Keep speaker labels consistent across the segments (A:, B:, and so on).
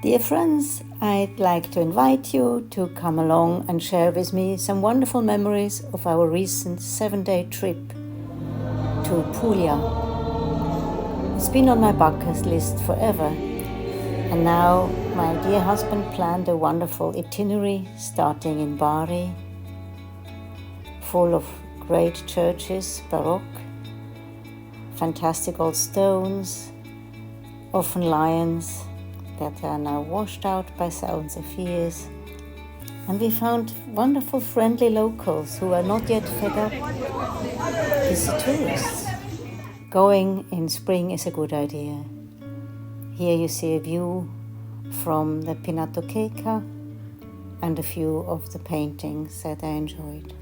A: Dear friends, I'd like to invite you to come along and share with me some wonderful memories of our recent 7-day trip to Puglia. It's been on my bucket list forever, and now my dear husband planned a wonderful itinerary starting in Bari, full of great churches, Baroque, fantastic old stones, often lions that are now washed out by thousands of years. And we found wonderful friendly locals who are not yet fed up with the tourists. Going in spring is a good idea. Here you see a view from the Pinacoteca and a few of the paintings that I enjoyed.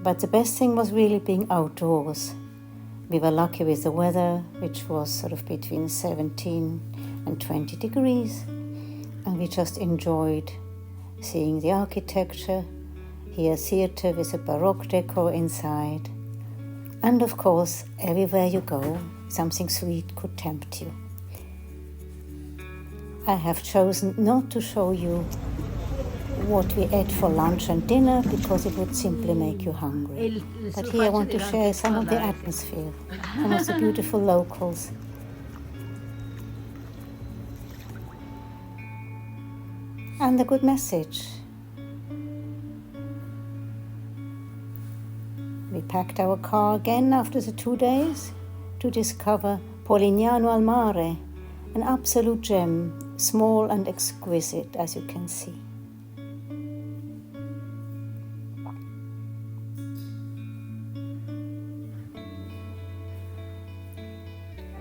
A: But the best thing was really being outdoors. We were lucky with the weather, which was sort of between 17 and 20 degrees, and we just enjoyed seeing the architecture, here a theatre with a Baroque decor inside, and of course, everywhere you go, something sweet could tempt you. I have chosen not to show you what we ate for lunch and dinner because it would simply make you hungry. But here I want to share some of the atmosphere, some of the beautiful locals. And a good message. We packed our car again after the 2 days to discover Polignano al Mare, an absolute gem, small and exquisite as you can see.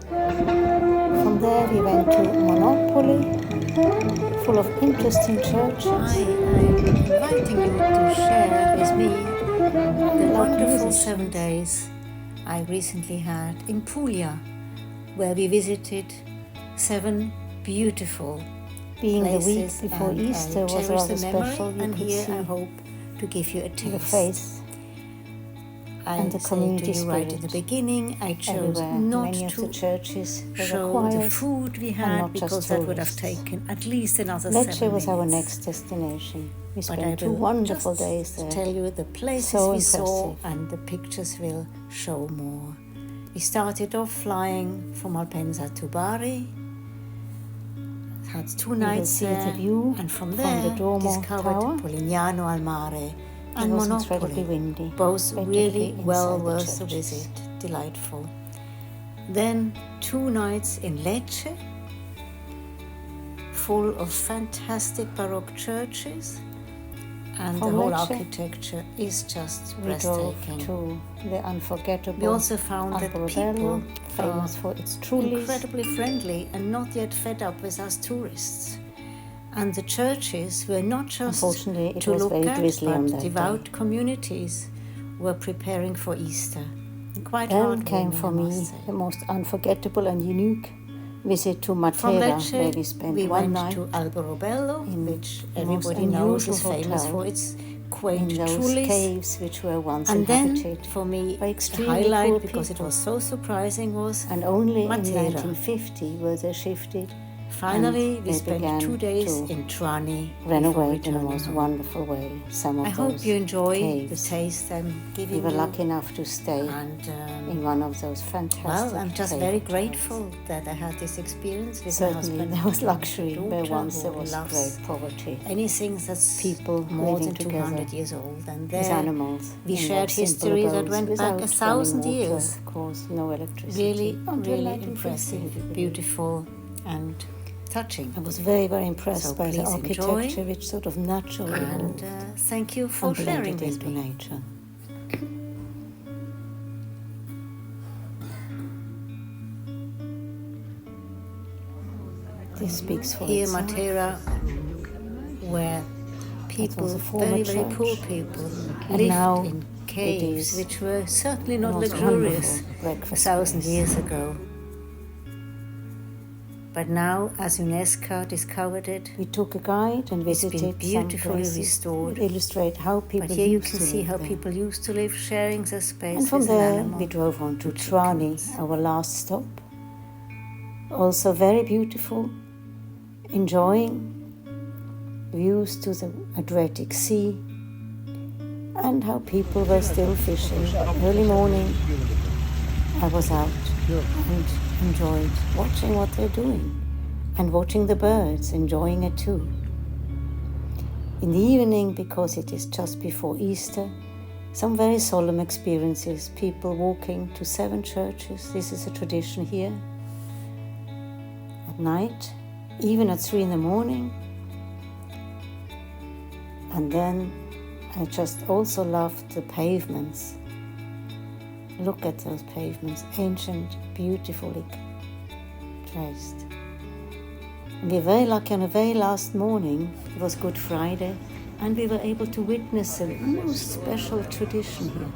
A: From there we went to Monopoli, full of interesting churches. I'm inviting you to share with me the wonderful 7 days I recently had in Puglia, where we visited 7 beautiful Being
B: places.
A: The week before Easter was rather special. You
B: and
A: could
B: here
A: see
B: I hope to give you a taste.
A: the face and the community
B: to you right
A: spirit.
B: at the beginning, I chose
A: Everywhere.
B: not
A: Many of
B: to
A: the churches were
B: show
A: quiet,
B: the food we
A: and
B: had
A: not just
B: because that would have
A: tourists.
B: taken at least another
A: Lecce
B: 7
A: was our
B: minutes.
A: next destination. We
B: But I
A: spent 2
B: will
A: wonderful
B: just
A: days there.
B: tell you the places
A: So
B: we saw,
A: impressive.
B: and the pictures will show more. We started off flying from Malpensa to Bari, had 2
A: will
B: nights
A: see
B: there,
A: the view
B: and from
A: from
B: there
A: the Duomo
B: discovered
A: Tower.
B: Polignano al Mare and
A: It was incredibly
B: Monopoli,
A: windy,
B: both
A: practically
B: really
A: inside
B: well
A: the
B: worth a
A: churches.
B: visit, delightful. Then 2 nights in Lecce, full of fantastic Baroque churches, and
A: From
B: the whole
A: Lecce,
B: architecture is just
A: We drove
B: breathtaking.
A: to the unforgettable
B: We also found that
A: Alberobello,
B: people
A: famous
B: are
A: for its trulies.
B: incredibly friendly and not yet fed up with us tourists. And the churches were not just
A: Unfortunately, it
B: to
A: was
B: look
A: very
B: at,
A: drizzly on
B: but
A: that
B: devout
A: day.
B: communities were preparing for Easter. Quite
A: Then came
B: heartwarming,
A: for
B: I
A: me
B: must say.
A: the most unforgettable and unique visit to
B: From
A: Matera,
B: Lecce,
A: where we spent
B: we
A: 1
B: went
A: night
B: to Alberobello,
A: in
B: which
A: the most
B: everybody knows is
A: unusual
B: famous
A: hotel
B: for its
A: in
B: quaint
A: those
B: trulies.
A: caves which were once
B: And then,
A: inhabited
B: for me,
A: by
B: the
A: extremely
B: highlight,
A: poor
B: because it
A: people.
B: was so surprising, was
A: And only in
B: Matera.
A: 1950 were they shifted.
B: Finally,
A: and
B: we
A: they
B: spent
A: began
B: 2 days
A: to
B: in Trani before
A: renovate in the
B: returning
A: most
B: home.
A: wonderful way some of
B: I
A: those
B: hope you enjoy
A: caves.
B: the taste I'm
A: We
B: giving
A: were
B: you.
A: lucky enough to stay
B: And
A: in one of those fantastic
B: well, I'm just
A: cave
B: very
A: hotels.
B: grateful that I had this experience with my
A: Certainly,
B: husband.
A: there was
B: and
A: luxury
B: daughter,
A: where once
B: who
A: there was
B: loves
A: great poverty.
B: anything that's
A: People
B: more
A: living
B: than
A: together
B: 200 years old. And
A: with
B: there
A: animals.
B: we
A: in
B: shared
A: those simple
B: history that
A: abodes
B: went back
A: without
B: 1,000
A: running water,
B: years.
A: Of course, no electricity.
B: Really,
A: Until
B: really
A: 1950,
B: impressive,
A: if you believe.
B: beautiful, and touching.
A: I was very, very impressed
B: So
A: by the
B: please
A: architecture,
B: enjoy.
A: which sort of naturally
B: And thank you for
A: and
B: sharing
A: blended
B: with
A: into
B: me.
A: nature. This speaks for
B: Here,
A: itself.
B: Matera, where people,
A: was a former
B: very, very
A: church.
B: poor people,
A: And
B: lived
A: now
B: in
A: it
B: caves,
A: is
B: which were certainly
A: the
B: not
A: most
B: luxurious
A: wonderful breakfast
B: 1,000
A: place.
B: years ago. But now, as UNESCO discovered it,
A: We took a guide and
B: It's been
A: visited some
B: beautifully
A: places
B: restored.
A: that illustrate how people
B: but here you
A: used
B: can
A: to
B: see
A: live
B: how
A: there.
B: people used to live, sharing their space
A: And from
B: with an
A: there,
B: animal.
A: we drove on to
B: and
A: Trani,
B: chickens.
A: our last stop. Also very beautiful, enjoying views to the Adriatic Sea and how people were still fishing. Early morning, I was out and enjoyed watching what they're doing and watching the birds, enjoying it too. In the evening, because it is just before Easter, some very solemn experiences, people walking to 7 churches. This is a tradition here. At night, even at 3 in the morning. And then I just also loved the pavements. Look at those pavements, ancient, beautifully traced. And we were very lucky on a very last morning, it was Good Friday, and we were able to witness a most special tradition here.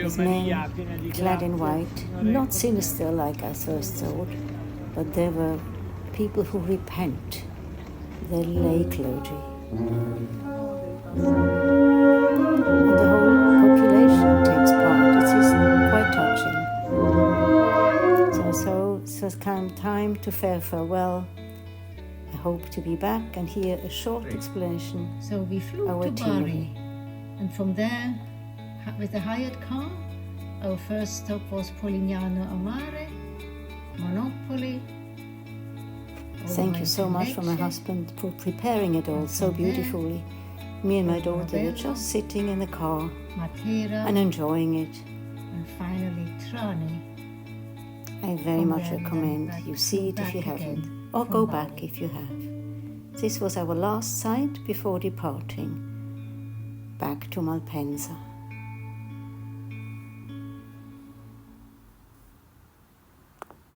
A: With men clad in white, not sinister like I first thought, but there were people who repent, the lay clergy. And the whole population takes part. It is quite touching. So it has come time to fare farewell. I hope to be back and hear a short explanation.
B: So we flew to Bari, and from there, with a hired car, our first stop was Polignano a Mare, Monopoli.
A: Thank you so much for my husband for preparing it all so beautifully. Me and my daughter were just sitting in the car and enjoying it.
B: And finally Trani.
A: I very much recommend you see it if you haven't, or go back if you have. This was our last sight before departing back to Malpensa.